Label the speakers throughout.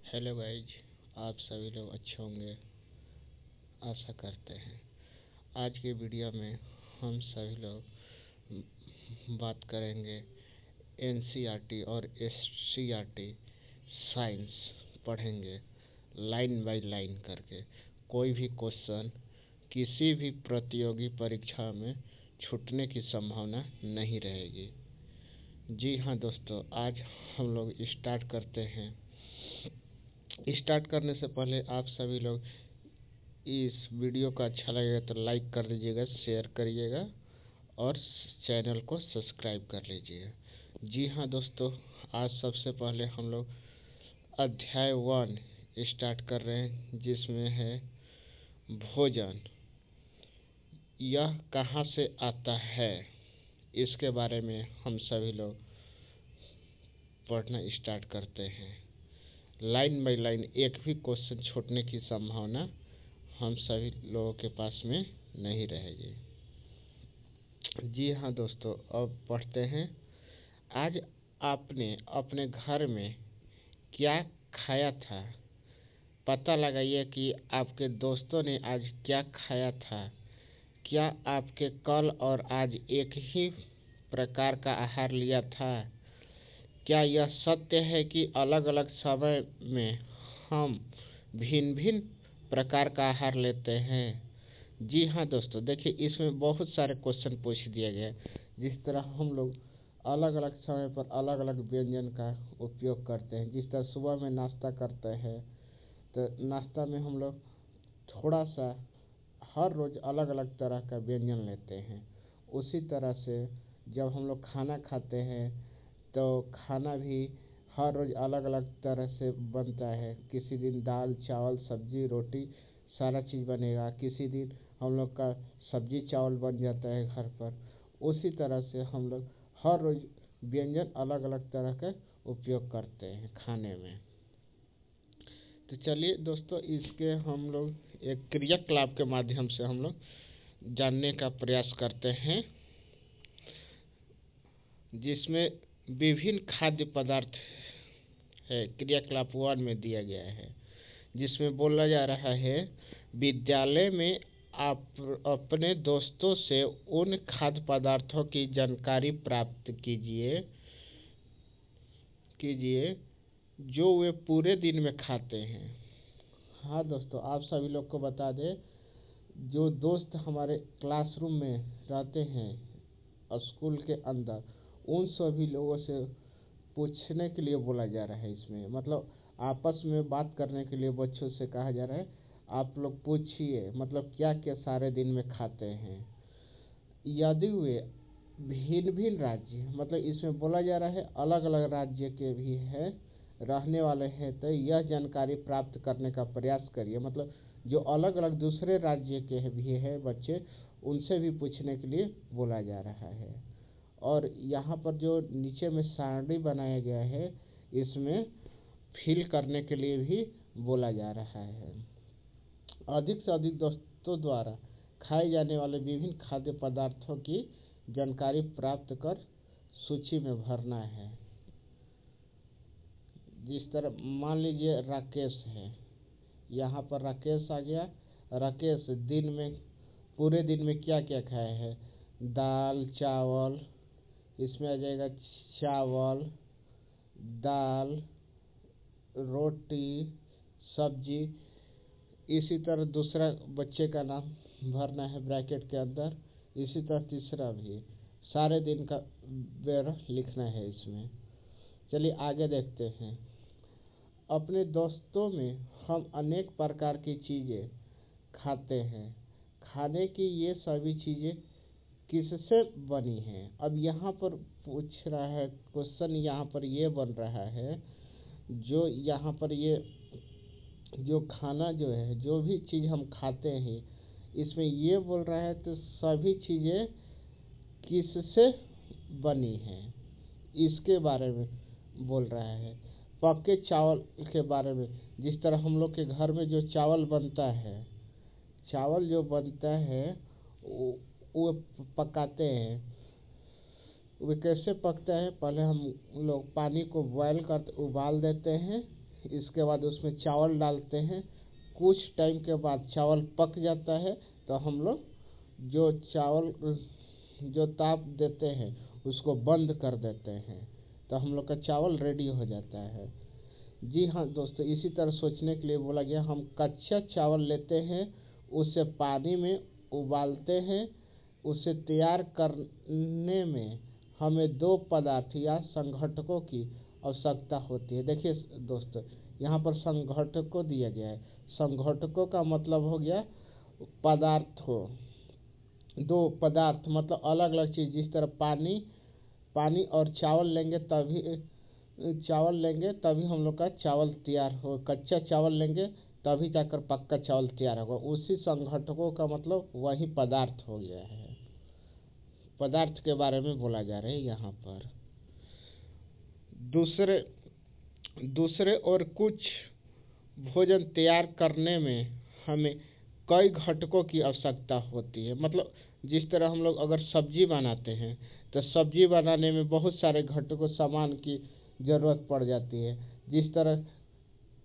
Speaker 1: Hello guys, आप सभी लोग अच्छे होंगे आशा करते हैं। आज की वीडियो में हम सभी लोग बात करेंगे एनसीईआरटी और एससीईआरटी साइंस पढ़ेंगे लाइन बाय लाइन करके। कोई भी क्वेश्चन किसी भी प्रतियोगी परीक्षा में छूटने की संभावना नहीं रहेगी। जी हाँ दोस्तों, आज हम लोग स्टार्ट करते हैं। स्टार्ट करने से पहले आप सभी लोग इस वीडियो का अच्छा लगेगा तो लाइक कर दीजिएगा, शेयर करिएगा और चैनल को सब्सक्राइब कर लीजिएगा। जी हाँ दोस्तों, आज सबसे पहले हम लोग अध्याय 1 स्टार्ट कर रहे हैं, जिसमें है भोजन। यह कहाँ से आता है, इसके बारे में हम सभी लोग पढ़ना स्टार्ट करते हैं। लाइन बाय लाइन एक भी क्वेश्चन छूटने की संभावना हम सभी लोगों के पास में नहीं रहेगी। जी हाँ दोस्तों, अब पढ़ते हैं। आज आपने अपने घर में क्या खाया था? पता लगाइए कि आपके दोस्तों ने आज क्या खाया था। क्या आपके कल और आज एक ही प्रकार का आहार लिया था? क्या यह सत्य है कि अलग अलग समय में हम भिन्न भिन्न प्रकार का आहार लेते हैं? जी हाँ दोस्तों, देखिए इसमें बहुत सारे क्वेश्चन पूछ दिए गए। जिस तरह हम लोग अलग अलग समय पर अलग अलग व्यंजन का उपयोग करते हैं। जिस तरह सुबह में नाश्ता करते हैं तो नाश्ता में हम लोग थोड़ा सा हर रोज़ अलग अलग तरह का व्यंजन लेते हैं। उसी तरह से जब हम लोग खाना खाते हैं तो खाना भी हर रोज़ अलग अलग तरह से बनता है। किसी दिन दाल चावल सब्जी रोटी सारा चीज़ बनेगा, किसी दिन हम लोग का सब्जी चावल बन जाता है घर पर। उसी तरह से हम लोग हर रोज़ व्यंजन अलग अलग तरह का उपयोग करते हैं खाने में। तो चलिए दोस्तों, इसके हम लोग एक क्रियाकलाप के माध्यम से हम लोग जानने का प्रयास करते हैं, जिसमें विभिन्न खाद्य पदार्थ है। क्रियाकलाप 1 में दिया गया है, जिसमें बोला जा रहा है विद्यालय में आप अपने दोस्तों से उन खाद्य पदार्थों की जानकारी प्राप्त कीजिए जो वे पूरे दिन में खाते हैं। हाँ दोस्तों, आप सभी लोग को बता दें, जो दोस्त हमारे क्लासरूम में रहते हैं स्कूल के अंदर, उन सभी लोगों से पूछने के लिए बोला जा रहा है। इसमें मतलब आपस में बात करने के लिए बच्चों से कहा जा रहा है, आप लोग पूछिए मतलब क्या क्या सारे दिन में खाते हैं। यदि वे भिन्न भिन्न राज्य, मतलब इसमें बोला जा रहा है अलग अलग राज्य के भी है रहने वाले हैं, तो यह जानकारी प्राप्त करने का प्रयास करिए। मतलब जो अलग अलग दूसरे राज्य के भी है बच्चे, उनसे भी पूछने के लिए बोला जा रहा है। और यहाँ पर जो नीचे में सारणी बनाया गया है, इसमें फिल करने के लिए भी बोला जा रहा है। अधिक से अधिक दोस्तों द्वारा खाए जाने वाले विभिन्न खाद्य पदार्थों की जानकारी प्राप्त कर सूची में भरना है। जिस तरह मान लीजिए राकेश है, यहाँ पर राकेश आ गया। राकेश दिन में पूरे दिन में क्या क्या खाया है? दाल चावल, इसमें आ जाएगा चावल दाल रोटी सब्जी। इसी तरह दूसरा बच्चे का नाम भरना है ब्रैकेट के अंदर। इसी तरह तीसरा भी सारे दिन का ब्यौरा लिखना है इसमें। चलिए आगे देखते हैं। अपने दोस्तों में हम अनेक प्रकार की चीज़ें खाते हैं। खाने की ये सभी चीज़ें किससे बनी हैं? अब यहाँ पर पूछ रहा है क्वेश्चन, यहाँ पर ये बन रहा है, जो यहाँ पर ये जो खाना जो है, जो भी चीज़ हम खाते हैं, इसमें ये बोल रहा है तो सभी चीज़ें किससे बनी हैं इसके बारे में बोल रहा है। पके चावल के बारे में, जिस तरह हम लोग के घर में जो चावल बनता है, चावल जो बनता है वो पकाते हैं। वो कैसे पकता है? पहले हम लोग पानी को बॉयल कर उबाल देते हैं, इसके बाद उसमें चावल डालते हैं। कुछ टाइम के बाद चावल पक जाता है तो हम लोग जो चावल जो ताप देते हैं उसको बंद कर देते हैं, तो हम लोग का चावल रेडी हो जाता है। जी हाँ दोस्तों, इसी तरह सोचने के लिए बोला गया। हम कच्चा चावल लेते हैं, उसे पानी में उबालते हैं। उसे तैयार करने में हमें दो पदार्थ या संघटकों की आवश्यकता होती है। देखिए दोस्तों, यहाँ पर संघटकों दिया गया है। संघटकों का मतलब हो गया पदार्थों, दो पदार्थ मतलब अलग अलग चीज़। जिस तरह पानी और चावल लेंगे तभी हम लोग का चावल तैयार हो। कच्चा चावल लेंगे तभी जाकर पक्का चावल तैयार होगा। उसी संघटकों का मतलब वही पदार्थ हो गया है। पदार्थ के बारे में बोला जा रहा है यहाँ पर। दूसरे और कुछ भोजन तैयार करने में हमें कई घटकों की आवश्यकता होती है। मतलब जिस तरह हम लोग अगर सब्जी बनाते हैं तो सब्जी बनाने में बहुत सारे घटकों सामान की ज़रूरत पड़ जाती है। जिस तरह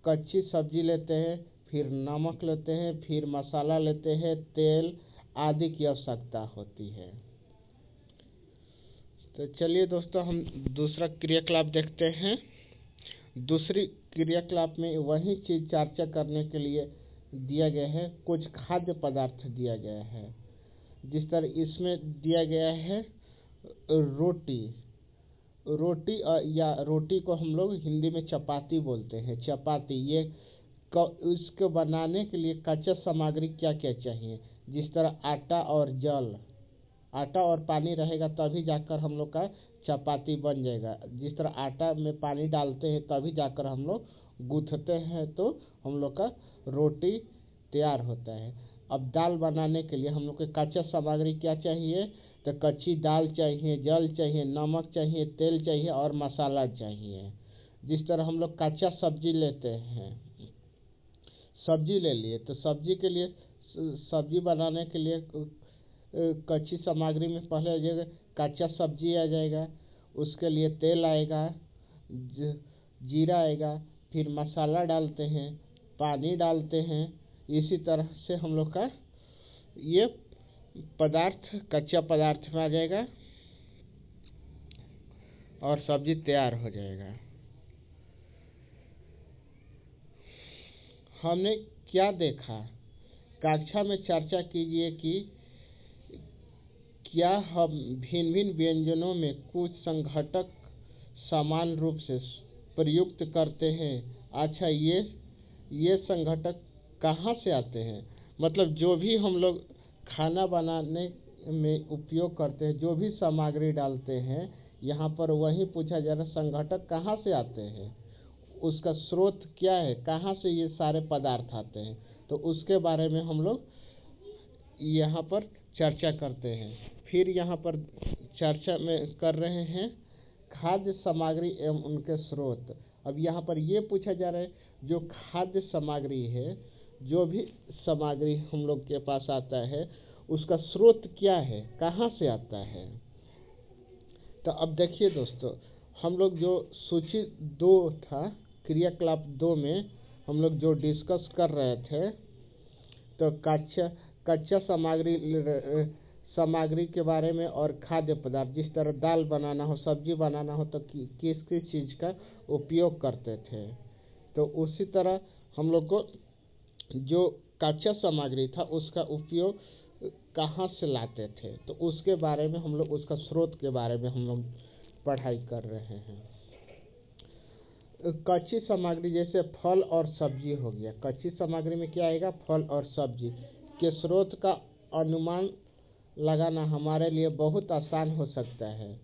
Speaker 1: कच्ची सब्जी लेते हैं, फिर नमक लेते हैं, फिर मसाला लेते हैं, तेल आदि की आवश्यकता होती है। तो चलिए दोस्तों, हम दूसरा क्रियाकलाप देखते हैं। दूसरी क्रियाकलाप में वही चीज़ चर्चा करने के लिए दिया गया है। कुछ खाद्य पदार्थ दिया गया है। जिस तरह इसमें दिया गया है रोटी को हम लोग हिंदी में चपाती बोलते हैं। चपाती ये इसको बनाने के लिए कच्चा सामग्री क्या क्या चाहिए। जिस तरह आटा और पानी रहेगा तभी जाकर हम लोग का चपाती बन जाएगा। जिस तरह आटा में पानी डालते हैं तभी जाकर हम लोग गूंथते हैं तो हम लोग का रोटी तैयार होता है। अब दाल बनाने के लिए हम लोग को कच्चा सामग्री क्या चाहिए, तो कच्ची दाल चाहिए, जल चाहिए, नमक चाहिए, तेल चाहिए और मसाला चाहिए। जिस तरह हम लोग कच्चा सब्जी लेते हैं, सब्जी ले लिए तो सब्जी बनाने के लिए कच्ची सामग्री में पहले आ जाएगा कच्चा सब्जी आ जाएगा। उसके लिए तेल आएगा, जीरा आएगा, फिर मसाला डालते हैं, पानी डालते हैं। इसी तरह से हम लोग का ये पदार्थ कच्चा पदार्थ में आ जाएगा और सब्जी तैयार हो जाएगा। हमने क्या देखा, कक्षा में चर्चा कीजिए कि क्या हम भिन्न भिन्न व्यंजनों में कुछ संघटक समान रूप से प्रयुक्त करते हैं। अच्छा, ये संघटक कहाँ से आते हैं। मतलब जो भी हम लोग खाना बनाने में उपयोग करते हैं, जो भी सामग्री डालते हैं, यहाँ पर वही पूछा जा रहा है संघटक कहाँ से आते हैं, उसका स्रोत क्या है, कहाँ से ये सारे पदार्थ आते हैं। तो उसके बारे में हम लोग यहाँ पर चर्चा करते हैं। फिर यहाँ पर चर्चा में कर रहे हैं खाद्य सामग्री एवं उनके स्रोत। अब यहाँ पर ये पूछा जा रहा है जो खाद्य सामग्री है, जो भी सामग्री हम लोग के पास आता है उसका स्रोत क्या है, कहाँ से आता है। तो अब देखिए दोस्तों, हम लोग जो सूची 2 था, क्रियाकलाप 2 में हम लोग जो डिस्कस कर रहे थे, तो कच्चा सामग्री के बारे में और खाद्य पदार्थ, जिस तरह दाल बनाना हो, सब्जी बनाना हो तो किस किस चीज़ का उपयोग करते थे। तो उसी तरह हम लोग को जो कच्चा सामग्री था उसका उपयोग कहाँ से लाते थे, तो उसके बारे में हम लोग उसका स्रोत के बारे में हम लोग पढ़ाई कर रहे हैं। कच्ची सामग्री जैसे फल और सब्जी हो गया। कच्ची सामग्री में क्या आएगा, फल और सब्जी के स्रोत का अनुमान लगाना हमारे लिए बहुत आसान हो सकता है।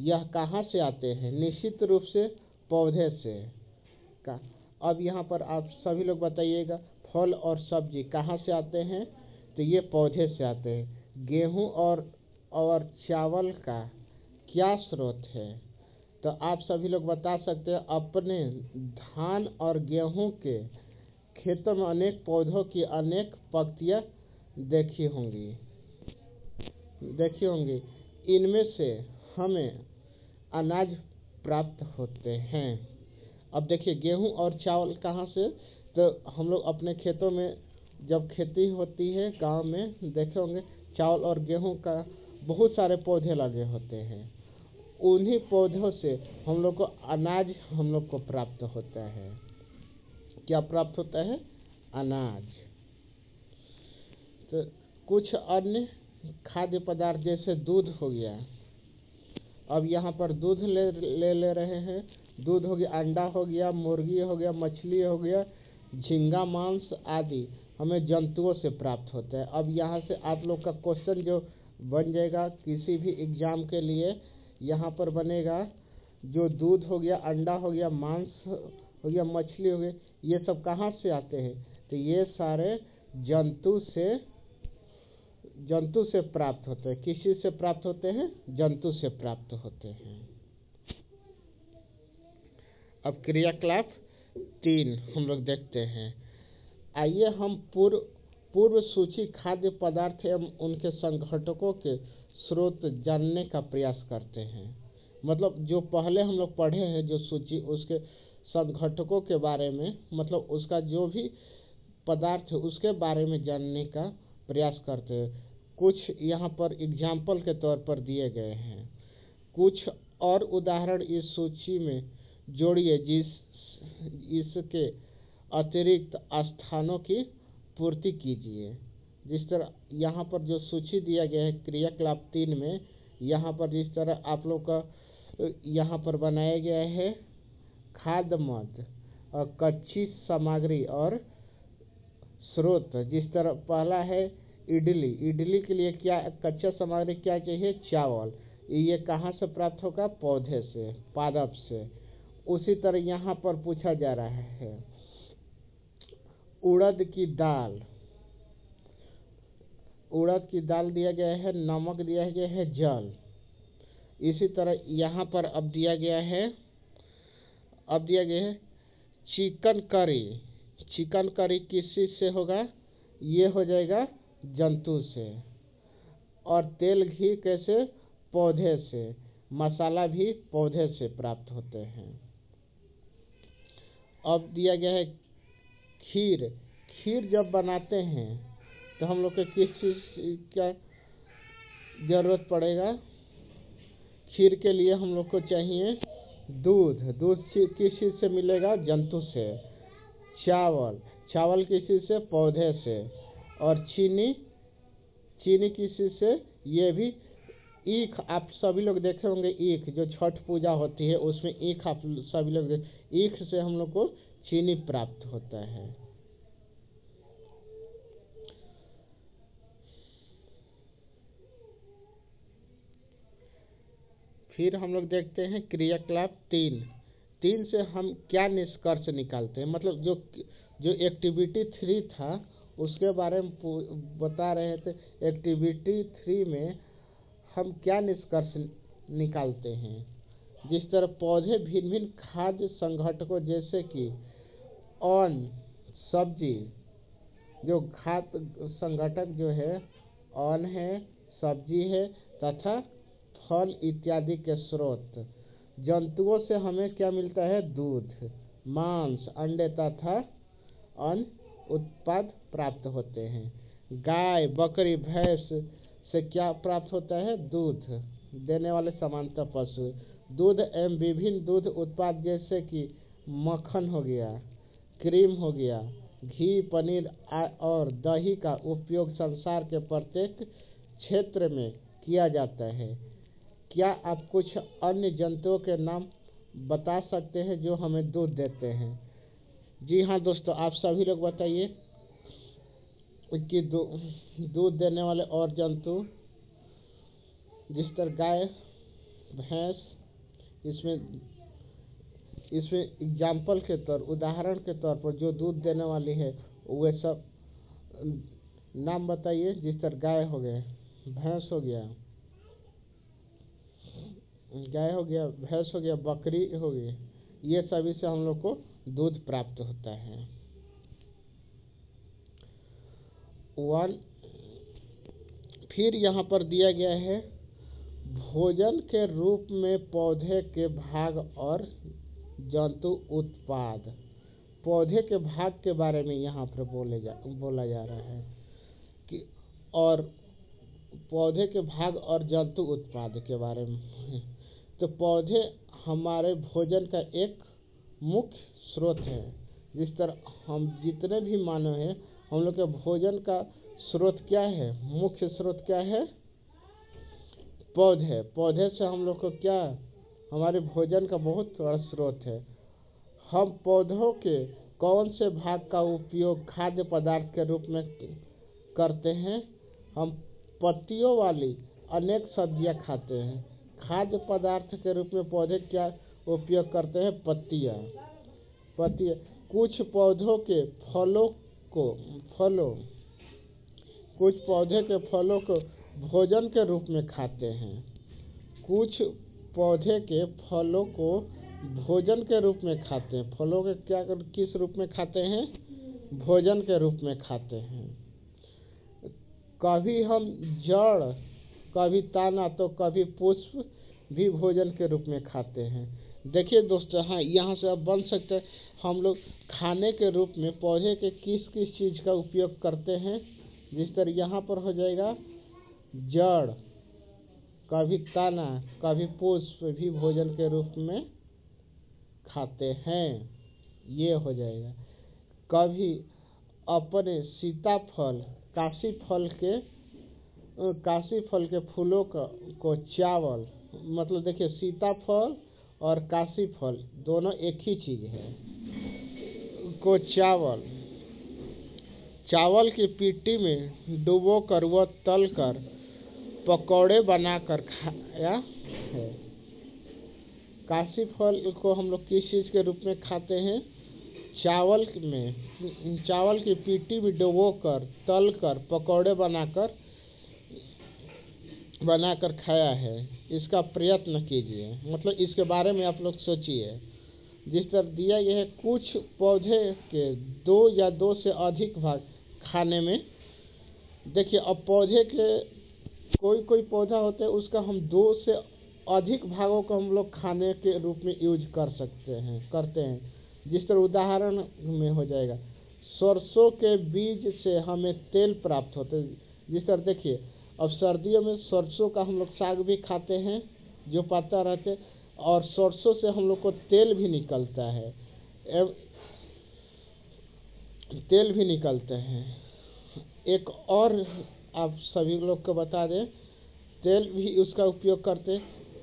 Speaker 1: यह कहाँ से आते हैं, निश्चित रूप से पौधे से का। अब यहाँ पर आप सभी लोग बताइएगा, फल और सब्जी कहाँ से आते हैं, तो ये पौधे से आते हैं। गेहूँ और चावल का क्या स्रोत है, तो आप सभी लोग बता सकते हैं। अपने धान और गेहूं के खेतों में अनेक पौधों की अनेक पंक्तियां देखी होंगी। इनमें से हमें अनाज प्राप्त होते हैं। अब देखिए गेहूं और चावल कहाँ से, तो हम लोग अपने खेतों में जब खेती होती है गांव में देखे होंगे, चावल और गेहूं का बहुत सारे पौधे लगे होते हैं। उन्हीं पौधों से हम लोग को अनाज हम लोग को प्राप्त होता है। क्या प्राप्त होता है? अनाज। तो कुछ अन्य खाद्य पदार्थ जैसे दूध हो गया, अब यहाँ पर दूध ले रहे हैं। दूध हो गया, अंडा हो गया, मुर्गी हो गया, मछली हो गया, झींगा मांस आदि हमें जंतुओं से प्राप्त होता है। अब यहाँ से आप लोग का क्वेश्चन जो बन जाएगा किसी भी एग्जाम के लिए, यहाँ पर बनेगा जो दूध हो गया, अंडा हो गया, मांस हो गया, मछली हो गई, ये सब कहाँ से आते हैं? तो ये सारे जंतु से प्राप्त होते हैं। किस चीज से प्राप्त होते हैं? जंतु से प्राप्त होते हैं। अब क्रियाकलाप 3 हम लोग देखते हैं। आइए हम पूर्व सूची खाद्य पदार्थ एवं उनके संघटकों के स्रोत जानने का प्रयास करते हैं। मतलब जो पहले हम लोग पढ़े हैं जो सूची, उसके संघटकों के बारे में, मतलब उसका जो भी पदार्थ है उसके बारे में जानने का प्रयास करते हैं। कुछ यहाँ पर एग्जाम्पल के तौर पर दिए गए हैं। कुछ और उदाहरण इस सूची में जोड़िए इसके अतिरिक्त स्थानों की पूर्ति कीजिए। जिस तरह यहाँ पर जो सूची दिया गया है क्रियाकलाप 3 में, यहाँ पर जिस तरह आप लोग का यहाँ पर बनाया गया है खाद्य मद और कच्ची सामग्री और स्रोत। जिस तरह पहला है इडली के लिए क्या कच्चा सामग्री क्या चाहिए? चावल। ये कहाँ से प्राप्त होगा? पौधे से, पादप से। उसी तरह यहाँ पर पूछा जा रहा है उड़द की दाल दिया गया है, नमक दिया गया है, जल। इसी तरह यहाँ पर अब दिया गया है चिकन करी किस चीज से होगा? ये हो जाएगा जंतु से। और तेल घी कैसे? पौधे से। मसाला भी पौधे से प्राप्त होते हैं। अब दिया गया है खीर जब बनाते हैं तो हम लोग को किस चीज का जरूरत पड़ेगा? खीर के लिए हम लोग को चाहिए दूध किस चीज से मिलेगा? जंतु से। चावल किस चीज से? पौधे से। और चीनी किस चीज से? ये भी ईख, आप सभी लोग देखे होंगे ईख जो छठ पूजा होती है उसमें ईख आप सभी लोग ईख से हम लोग को चीनी प्राप्त होता है। फिर हम लोग देखते हैं क्रियाकलाप 3 से हम क्या निष्कर्ष निकालते हैं। मतलब जो एक्टिविटी 3 था उसके बारे में बता रहे थे। एक्टिविटी 3 में हम क्या निष्कर्ष निकालते हैं? जिस तरह पौधे भिन्न भिन्न खाद्य संघटकों जैसे कि अन्न, सब्जी, जो खाद्य संघटक जो है अन्न है, सब्जी है तथा फल इत्यादि के स्रोत। जंतुओं से हमें क्या मिलता है? दूध, मांस, अंडे तथा अन्य उत्पाद प्राप्त होते हैं। गाय, बकरी, भैंस से क्या प्राप्त होता है? दूध देने वाले समानता पशु। दूध एवं विभिन्न दूध उत्पाद जैसे कि मक्खन हो गया, क्रीम हो गया, घी, पनीर और दही का उपयोग संसार के प्रत्येक क्षेत्र में किया जाता है। क्या आप कुछ अन्य जंतुओं के नाम बता सकते हैं जो हमें दूध देते हैं? जी हाँ दोस्तों, आप सभी लोग बताइए कि दूध देने वाले और जंतु जिस तरह गाय, भैंस, इसमें एग्जाम्पल के तौर, उदाहरण के तौर पर जो दूध देने वाली है वे सब नाम बताइए। जिस तरह गाय हो गया, भैंस हो गया, भैंस हो गया, बकरी हो गई, ये सभी से हम लोग को दूध प्राप्त होता है। फिर यहाँ पर दिया गया है भोजन के रूप में पौधे के भाग और जंतु उत्पाद। पौधे के भाग के बारे में यहाँ पर बोला जा रहा है कि और पौधे के भाग और जंतु उत्पाद के बारे में। तो पौधे हमारे भोजन का एक मुख्य स्रोत है। जिस तरह हम जितने भी मानव हैं, हम लोग के भोजन का स्रोत क्या है, मुख्य स्रोत क्या है, पौधे। पौधे से हम लोग को क्या, हमारे भोजन का बहुत बड़ा स्रोत है। हम पौधों के कौन से भाग का उपयोग खाद्य पदार्थ के रूप में करते हैं? हम पत्तियों वाली अनेक सब्जियां खाते हैं। खाद्य पदार्थ के रूप में पौधे क्या उपयोग करते हैं? पत्तियां। कुछ पौधों के कुछ पौधे के फलों को भोजन के रूप में खाते हैं। कुछ पौधे के फलों को भोजन के रूप में खाते हैं। फलों के किस रूप में खाते हैं? भोजन के रूप में खाते हैं। कभी हम जड़, कभी तना, तो कभी पुष्प भी भोजन के रूप में खाते हैं। देखिए दोस्तों, हाँ, यहाँ से अब बन सकता है हम लोग खाने के रूप में पौधे के किस किस चीज़ का उपयोग करते हैं। जिस तरह यहाँ पर हो जाएगा जड़, कभी तना, कभी पुष्प भी भोजन के रूप में खाते हैं, ये हो जाएगा। कभी अपने सीताफल, काशी फल के फूलों को चावल, मतलब देखिए सीताफल और काशी फल दोनों एक ही चीज़ है, को चावल की पिट्टी में डुबो कर व तल कर पकौड़े बनाकर खाया है। काशी फल को हम लोग किस चीज़ के रूप में खाते हैं? चावल की पिट्टी में डुबो कर तल कर पकौड़े बनाकर खाया है। इसका प्रयत्न कीजिए, मतलब इसके बारे में आप लोग सोचिए। जिस तरह दिया यह है, कुछ पौधे के 2 या 2 से अधिक भाग खाने में। देखिए, अब पौधे के कोई पौधा होता है, उसका हम 2 से अधिक भागों को हम लोग खाने के रूप में यूज करते हैं। जिस तरह उदाहरण में हो जाएगा, सरसों के बीज से हमें तेल प्राप्त होता है। जिस तरह देखिए, अब सर्दियों में सरसों का हम लोग साग भी खाते हैं, जो पत्ता रहते, और सरसों से हम लोग को तेल भी निकलता है। एक और आप सभी लोग को बता दें, तेल भी उसका उपयोग करते हैं।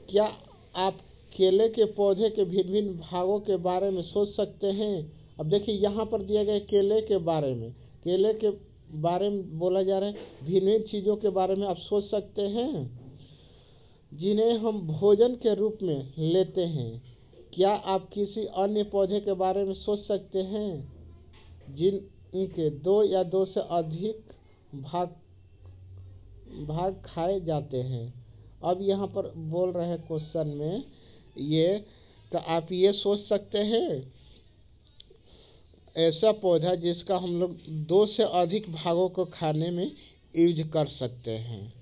Speaker 1: क्या आप केले के पौधे के भिन्न भिन्न भागों के बारे में सोच सकते हैं? अब देखिए, यहाँ पर दिया गया केले के बारे में बोला जा रहा है। भिन्न भिन्न चीज़ों के बारे में आप सोच सकते हैं जिन्हें हम भोजन के रूप में लेते हैं। क्या आप किसी अन्य पौधे के बारे में सोच सकते हैं जिनके 2 या 2 से अधिक भाग खाए जाते हैं? अब यहाँ पर बोल रहे हैं क्वेश्चन में ये, तो आप ये सोच सकते हैं ऐसा पौधा जिसका हम लोग 2 से अधिक भागों को खाने में यूज कर सकते हैं।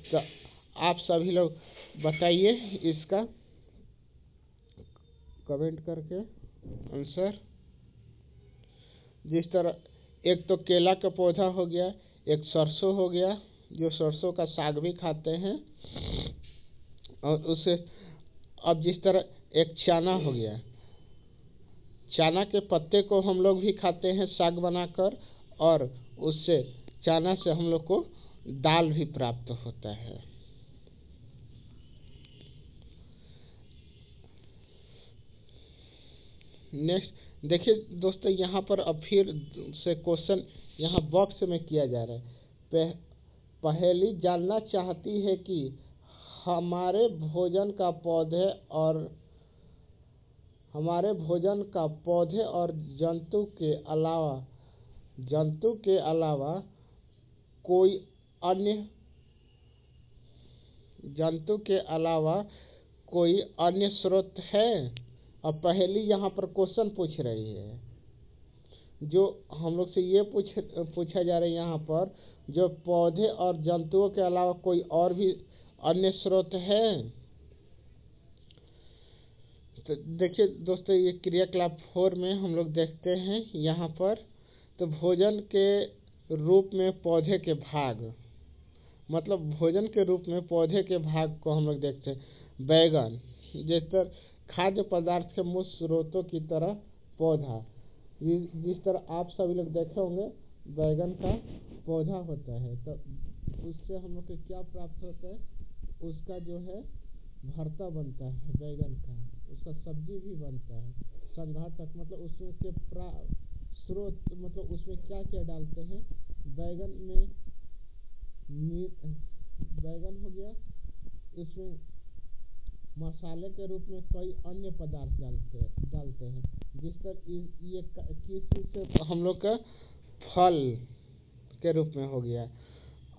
Speaker 1: तो आप सभी लोग बताइए इसका कमेंट करके आंसर। जिस तरह एक तो केला का पौधा हो गया, एक सरसों हो गया, जो सरसों का साग भी खाते हैं, और उसे अब जिस तरह एक चना हो गया, चना के पत्ते को हम लोग भी खाते हैं साग बनाकर, और उससे चना से हम लोग को दाल भी प्राप्त होता है। नेक्स्ट देखिए दोस्तों, यहाँ पर अब फिर से क्वेश्चन यहाँ बॉक्स में किया जा रहा है। पहेली जानना चाहती है कि हमारे भोजन का पौधे और जंतु के अलावा कोई अन्य स्रोत है। अब पहेली यहाँ पर क्वेश्चन पूछ रही है, जो हम लोग से ये पूछा जा रहा है यहाँ पर, जो पौधे और जंतुओं के अलावा कोई और भी अन्य स्रोत है। तो देखिए दोस्तों, ये क्रियाकलाप 4 में हम लोग देखते हैं यहाँ पर, तो भोजन के रूप में पौधे के भाग, मतलब भोजन के रूप में पौधे के भाग को हम लोग देखते हैं। बैगन जिस तरह खाद्य पदार्थ के मुख्य स्रोतों की तरह पौधा, जिस तरह आप सभी लोग देखे होंगे बैगन का पौधा होता है, तो उससे हम लोग को क्या प्राप्त होता है, उसका जो है भरता बनता है बैगन का, उसका सब्जी भी बनता है। संघातक मतलब उसमें के स्रोत, मतलब उसमें क्या क्या डालते हैं, बैगन में बैगन हो गया, इसमें मसाले के रूप में कई अन्य पदार्थ डालते हैं, जिस तरह ये किस चीज से हम लोग का फल के रूप में हो गया।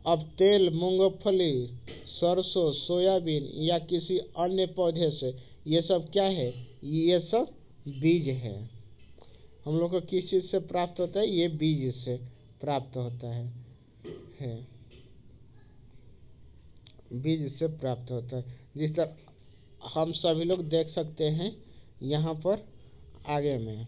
Speaker 1: अब तेल, मूंगफली, सरसों, सोयाबीन या किसी अन्य पौधे से, ये सब क्या है, ये सब बीज है। हम लोग को किस चीज से प्राप्त होता है, ये बीज से प्राप्त होता है बीज से प्राप्त होता है। जिस तरह हम सभी लोग देख सकते हैं यहाँ पर आगे में,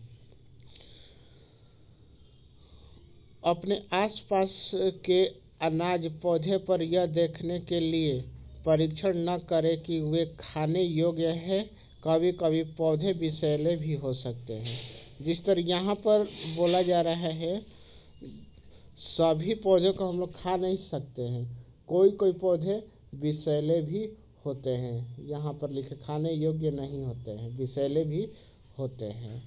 Speaker 1: अपने आसपास के अनाज पौधे पर यह देखने के लिए परीक्षण न करें कि वे खाने योग्य है, कभी कभी पौधे विषैले भी हो सकते हैं। जिस तरह यहाँ पर बोला जा रहा है, सभी पौधों को हम लोग खा नहीं सकते हैं, कोई कोई पौधे विषैले भी होते हैं, यहाँ पर लिखे खाने योग्य नहीं होते हैं, विषैले भी होते हैं।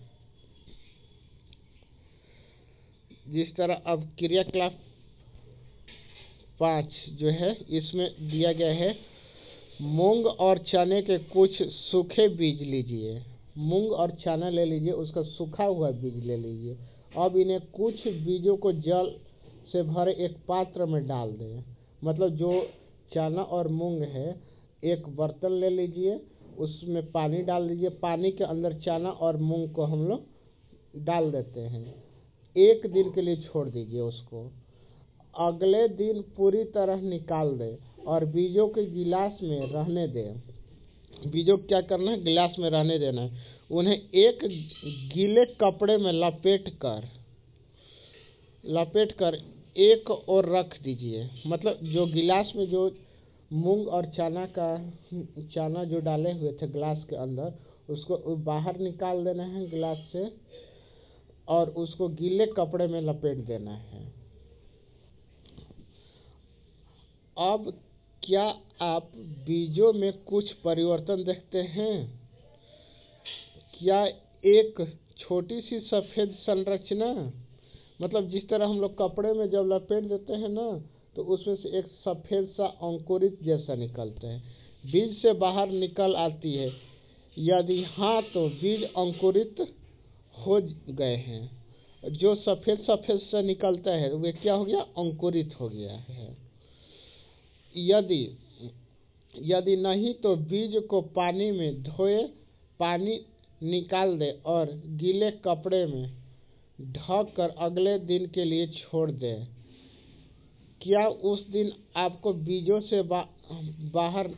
Speaker 1: जिस तरह अब क्रियाकलाप 5 जो है, इसमें दिया गया है, मूंग और चने के कुछ सूखे बीज लीजिए। मूंग और चना ले लीजिए, उसका सूखा हुआ बीज ले लीजिए। अब इन्हें कुछ बीजों को जल से भरे एक पात्र में डाल दें। मतलब जो चना और मूंग है, एक बर्तन ले लीजिए, उसमें पानी डाल दीजिए, पानी के अंदर चना और मूंग को हम लोग डाल देते हैं, 1 दिन के लिए छोड़ दीजिए उसको। अगले दिन पूरी तरह निकाल दें और बीजों के गिलास में रहने दें। बीजों क्या करना है, गिलास में रहने देना है। उन्हें एक गीले कपड़े में लपेट कर एक और रख दीजिए। मतलब जो गिलास में जो मूंग और चना जो डाले हुए थे गिलास के अंदर, उसको बाहर निकाल देना है गिलास से और उसको गीले कपड़े में लपेट देना है। अब क्या आप बीजों में कुछ परिवर्तन देखते हैं? क्या एक छोटी सी सफ़ेद संरचना, मतलब जिस तरह हम लोग कपड़े में जब लपेट देते हैं ना, तो उसमें से एक सफ़ेद सा अंकुरित जैसा निकलता है, बीज से बाहर निकल आती है। यदि हाँ, तो बीज अंकुरित हो गए हैं। जो सफ़ेद सफ़ेद से निकलता है वे क्या हो गया, अंकुरित हो गया है। यदि नहीं तो बीज को पानी में धोए, पानी निकाल दें और गीले कपड़े में ढक कर अगले दिन के लिए छोड़ दें। क्या उस दिन आपको बीजों से बाहर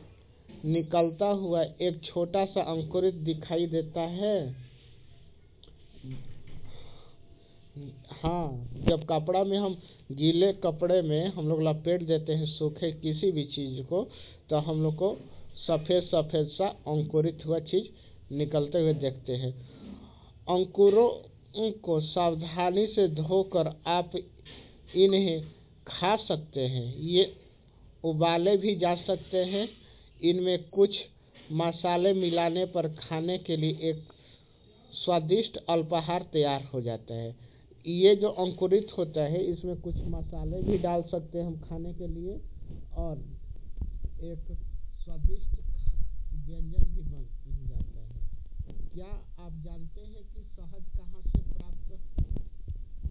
Speaker 1: निकलता हुआ एक छोटा सा अंकुरित दिखाई देता है? हाँ, जब कपड़ा में हम गीले कपड़े में हम लोग लपेट देते हैं सूखे किसी भी चीज़ को, तो हम लोग को सफ़ेद सफ़ेद सा अंकुरित हुआ चीज़ निकलते हुए देखते हैं। अंकुरों को सावधानी से धोकर आप इन्हें खा सकते हैं। ये उबाले भी जा सकते हैं। इनमें कुछ मसाले मिलाने पर खाने के लिए एक स्वादिष्ट अल्पाहार तैयार हो जाता है। ये जो अंकुरित होता है, इसमें कुछ मसाले भी डाल सकते हैं हम खाने के लिए, और एक स्वादिष्ट व्यंजन भी बन जाता है। क्या आप जानते हैं कि शहद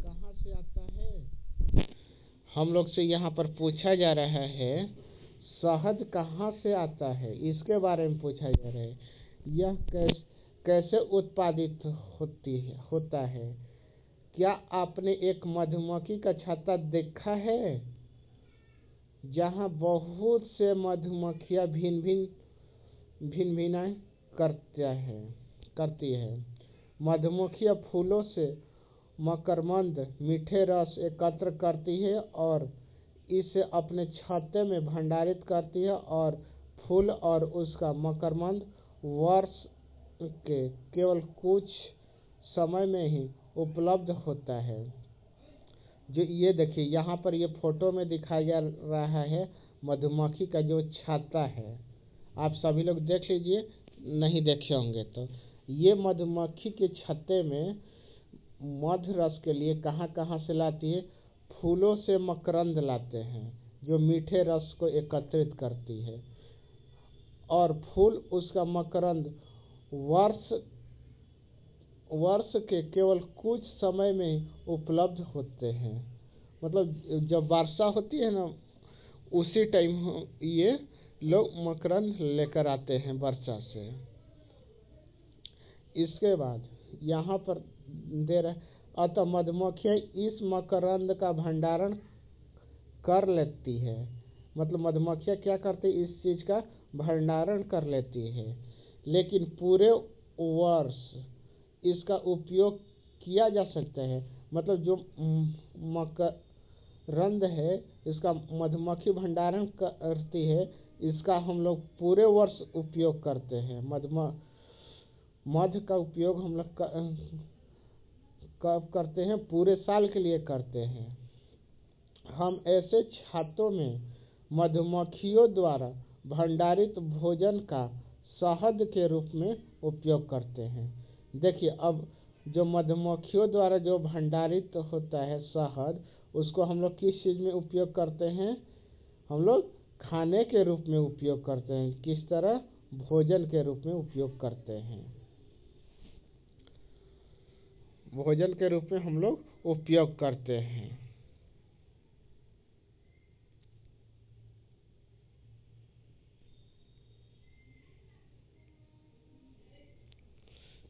Speaker 1: कहाँ से आता है? हम लोग से यहाँ पर पूछा जा रहा है, शहद कहाँ से आता है, इसके बारे में पूछा जा रहा है। यह कैसे उत्पादित होता है? क्या आपने एक मधुमक्खी का छत्ता देखा है, जहाँ बहुत से मधुमक्खियाँ भिन भिनाएं करता है? करती है। मधुमक्खियाँ फूलों से मकरंद मीठे रस एकत्र करती है और इसे अपने छत्ते में भंडारित करती है और फूल और उसका मकरंद वर्ष के केवल कुछ समय में ही उपलब्ध होता है। जो ये देखिए यहाँ पर ये फोटो में दिखाया जा रहा है मधुमक्खी का जो छत्ता है। आप सभी लोग देख लीजिए, नहीं देखे होंगे तो। ये मधुमक्खी के छत्ते में मध रस के लिए कहाँ कहाँ से लाती है? फूलों से मकरंद लाते हैं जो मीठे रस को एकत्रित करती है और फूल उसका मकरंद वर्ष के केवल कुछ समय में उपलब्ध होते हैं। मतलब जब वर्षा होती है ना, उसी टाइम ये लोग मकरंद लेकर आते हैं वर्षा से। इसके बाद यहाँ पर दे रहे, अतः मधुमक्खियाँ इस मकरंद का भंडारण कर लेती है। मतलब मधुमक्खियाँ क्या करती है? इस चीज़ का भंडारण कर लेती है, लेकिन पूरे वर्ष इसका उपयोग किया जा सकता है। मतलब जो मकरंद है इसका मधुमक्खी भंडारण करती है, इसका हम लोग पूरे वर्ष उपयोग करते हैं। मध का उपयोग हम लोग कब करते हैं? पूरे साल के लिए करते हैं। हम ऐसे छत्तों में मधुमक्खियों द्वारा भंडारित भोजन का शहद के रूप में उपयोग करते हैं। देखिए, अब जो मधुमक्खियों द्वारा जो भंडारित होता है शहद, उसको हम लोग किस चीज़ में उपयोग करते हैं? हम लोग खाने के रूप में उपयोग करते हैं। किस तरह? भोजन के रूप में उपयोग करते हैं। भोजन के रूप में हम लोग उपयोग करते हैं।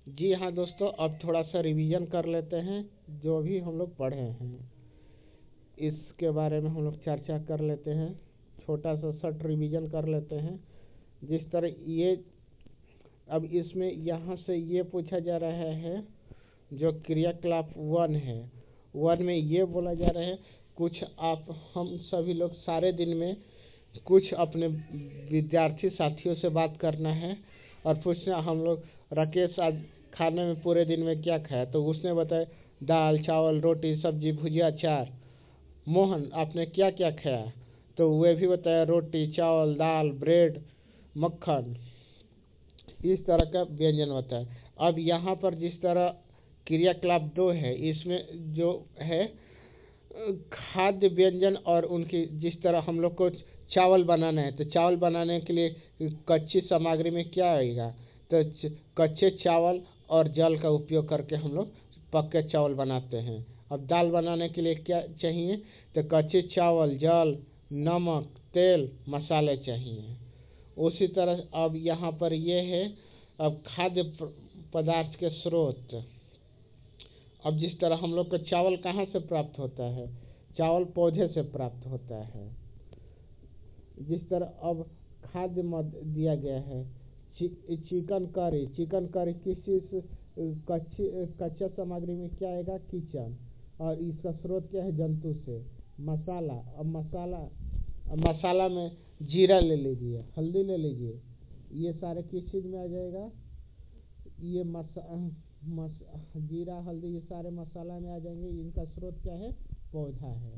Speaker 1: जी हाँ दोस्तों, अब थोड़ा सा रिवीजन कर लेते हैं जो भी हम लोग पढ़े हैं, इसके बारे में हम लोग चर्चा कर लेते हैं। छोटा सा शॉर्ट रिवीजन कर लेते हैं। जिस तरह ये अब इसमें यहाँ से ये पूछा जा रहा है, जो क्रियाकलाप 1 है, 1 में ये बोला जा रहा है कुछ हम सभी लोग सारे दिन में कुछ अपने विद्यार्थी साथियों से बात करना है और पूछना, हम लोग राकेश आज खाने में पूरे दिन में क्या खाया? तो उसने बताया दाल चावल रोटी सब्जी भुजिया अचार। मोहन आपने क्या क्या खाया? तो वे भी बताया रोटी चावल दाल ब्रेड मक्खन। इस तरह का व्यंजन बताया। अब यहाँ पर जिस तरह क्रियाकलाप 2 है, इसमें जो है खाद्य व्यंजन और उनकी जिस तरह हम लोग को चावल बनाना है, तो चावल बनाने के लिए कच्ची सामग्री में क्या आएगा? तो कच्चे चावल और जल का उपयोग करके हम लोग पक्के चावल बनाते हैं। अब दाल बनाने के लिए क्या चाहिए? तो कच्चे चावल जल नमक तेल मसाले चाहिए। उसी तरह अब यहाँ पर ये है, अब खाद्य पदार्थ के स्रोत। अब जिस तरह हम लोग को चावल कहाँ से प्राप्त होता है? चावल पौधे से प्राप्त होता है। जिस तरह अब खाद्य मद दिया गया है, चिकन करी किस चीज़ कच्चा सामग्री में क्या आएगा? किचन। और इसका स्रोत क्या है? जंतु से। मसाला, अब मसाला में जीरा ले लीजिए हल्दी ले लीजिए, ये सारे किस चीज़ में आ जाएगा? ये जीरा हल्दी ये सारे मसाला में आ जाएंगे। इनका स्रोत क्या है? पौधा है।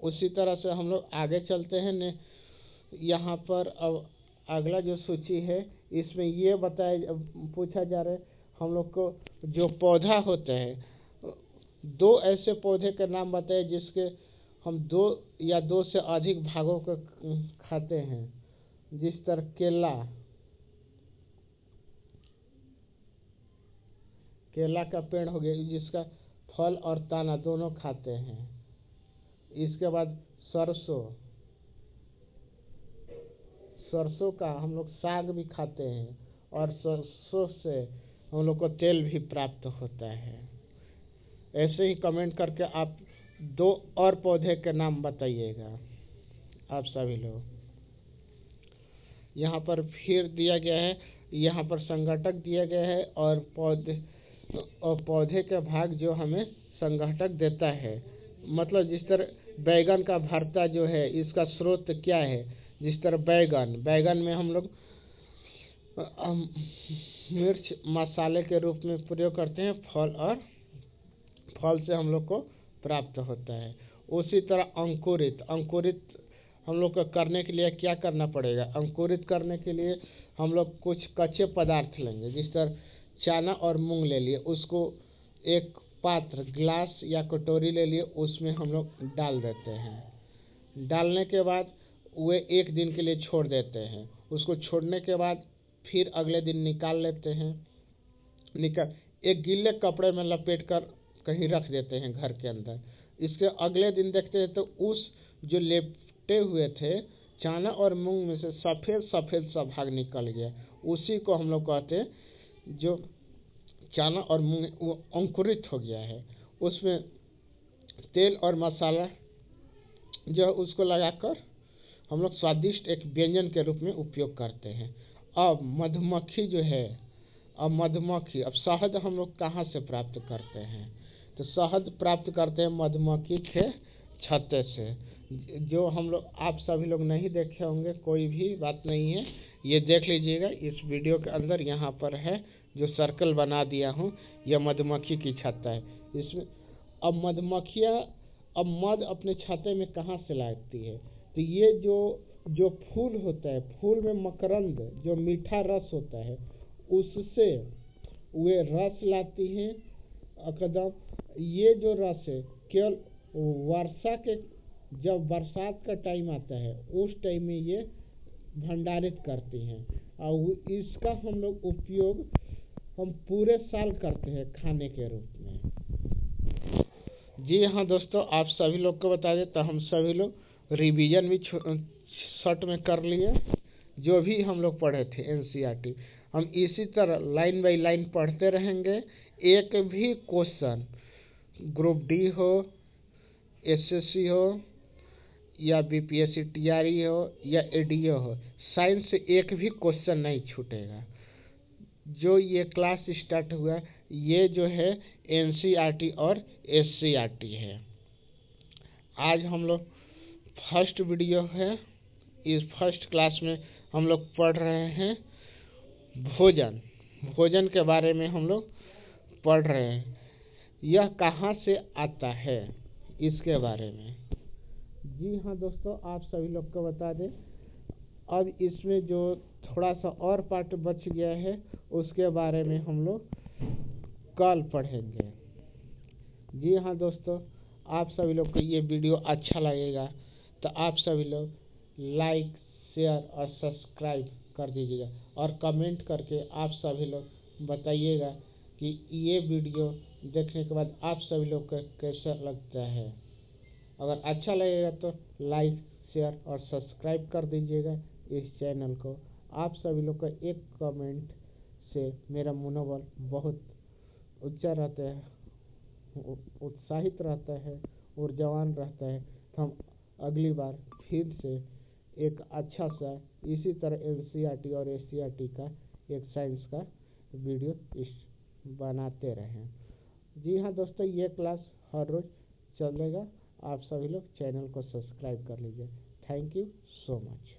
Speaker 1: उसी तरह से हम लोग आगे चलते हैं ने, यहाँ पर अब अगला जो सूची है इसमें ये पूछा जा रहा है हम लोग को जो पौधा होता है, 2 ऐसे पौधे के नाम बताए जिसके हम 2 या 2 से अधिक भागों को खाते हैं। जिस तरह केला का पेड़ हो गया जिसका फल और तना दोनों खाते हैं। इसके बाद सरसों का हम लोग साग भी खाते हैं और सरसों से हम लोग को तेल भी प्राप्त होता है। ऐसे ही कमेंट करके आप 2 और पौधे के नाम बताइएगा आप सभी लोग। यहाँ पर फिर दिया गया है, यहाँ पर संघटक दिया गया है और पौधे का भाग जो हमें संघटक देता है। मतलब जिस तरह बैगन का भरता जो है इसका स्रोत क्या है, जिस तरह बैगन में हम लोग मिर्च मसाले के रूप में प्रयोग करते हैं, फल से हम लोग को प्राप्त होता है। उसी तरह अंकुरित हम लोग को करने के लिए क्या करना पड़ेगा? अंकुरित करने के लिए हम लोग कुछ कच्चे पदार्थ लेंगे, जिस तरह चना और मूंग ले लिए, उसको एक पात्र ग्लास या कटोरी ले लिए, उसमें हम लोग डाल देते हैं। डालने के बाद वे एक दिन के लिए छोड़ देते हैं। उसको छोड़ने के बाद फिर अगले दिन निकाल लेते हैं। एक गीले कपड़े में लपेट कर कहीं रख देते हैं घर के अंदर। इसके अगले दिन देखते हैं तो उस जो लेपटे हुए थे चना और मूंग में से सफ़ेद सफ़ेद सा भाग निकल गया। उसी को हम लोग कहते हैं जो चना और मूंग वो अंकुरित हो गया है। उसमें तेल और मसाला जो है उसको लगाकर हम लोग स्वादिष्ट एक व्यंजन के रूप में उपयोग करते हैं। अब मधुमक्खी जो है, अब शहद हम लोग कहाँ से प्राप्त करते हैं? तो शहद प्राप्त करते हैं मधुमक्खी के छत्ते से, जो हम लोग आप सभी लोग नहीं देखे होंगे, कोई भी बात नहीं है, ये देख लीजिएगा इस वीडियो के अंदर, यहाँ पर है जो सर्कल बना दिया हूँ, यह मधुमक्खी की छत्ता है। इसमें अब मधुमक्खियाँ अब मध अपने छत्ते में कहाँ से लाती है? तो ये जो फूल होता है, फूल में मकरंद जो मीठा रस होता है, उससे वे रस लाती हैं। एकदम ये जो रस है केवल जब बरसात का टाइम आता है उस टाइम में ये भंडारित करती हैं, और इसका हम लोग उपयोग हम पूरे साल करते हैं खाने के रूप में। जी हाँ दोस्तों, आप सभी लोग को बता दें तो हम सभी लोग रिवीजन भी शॉर्ट में कर लिए, जो भी हम लोग पढ़े थे एनसीईआरटी। हम इसी तरह लाइन बाय लाइन पढ़ते रहेंगे। एक भी क्वेश्चन ग्रुप डी हो, एसएससी हो या बीपीएससी टीआरई हो या एडीओ हो, साइंस से एक भी क्वेश्चन नहीं छूटेगा। जो ये क्लास स्टार्ट हुआ ये जो है एनसीईआरटी और एससीईआरटी है। आज हम लोग फर्स्ट वीडियो है, इस फर्स्ट क्लास में हम लोग पढ़ रहे हैं भोजन के बारे में हम लोग पढ़ रहे हैं। यह कहाँ से आता है इसके बारे में। जी हाँ दोस्तों, आप सभी लोग को बता दें, अब इसमें जो थोड़ा सा और पार्ट बच गया है उसके बारे में हम लोग कल पढ़ेंगे। जी हाँ दोस्तों, आप सभी लोग को ये वीडियो अच्छा लगेगा तो आप सभी लोग लाइक शेयर और सब्सक्राइब कर दीजिएगा, और कमेंट करके आप सभी लोग बताइएगा कि ये वीडियो देखने के बाद आप सभी लोग को कैसा लगता है। अगर अच्छा लगेगा तो लाइक शेयर और सब्सक्राइब कर दीजिएगा इस चैनल को। आप सभी लोग का एक कमेंट से मेरा मनोबल बहुत ऊंचा रहता है, उत्साहित रहता है, ऊर्जावान रहता है। तो हम अगली बार फिर से एक अच्छा सा इसी तरह एनसीईआरटी और एससीईआरटी का एक साइंस का वीडियो बनाते रहें। जी हाँ दोस्तों, ये क्लास हर रोज़ चलेगा। आप सभी लोग चैनल को सब्सक्राइब कर लीजिए। Thank you so much.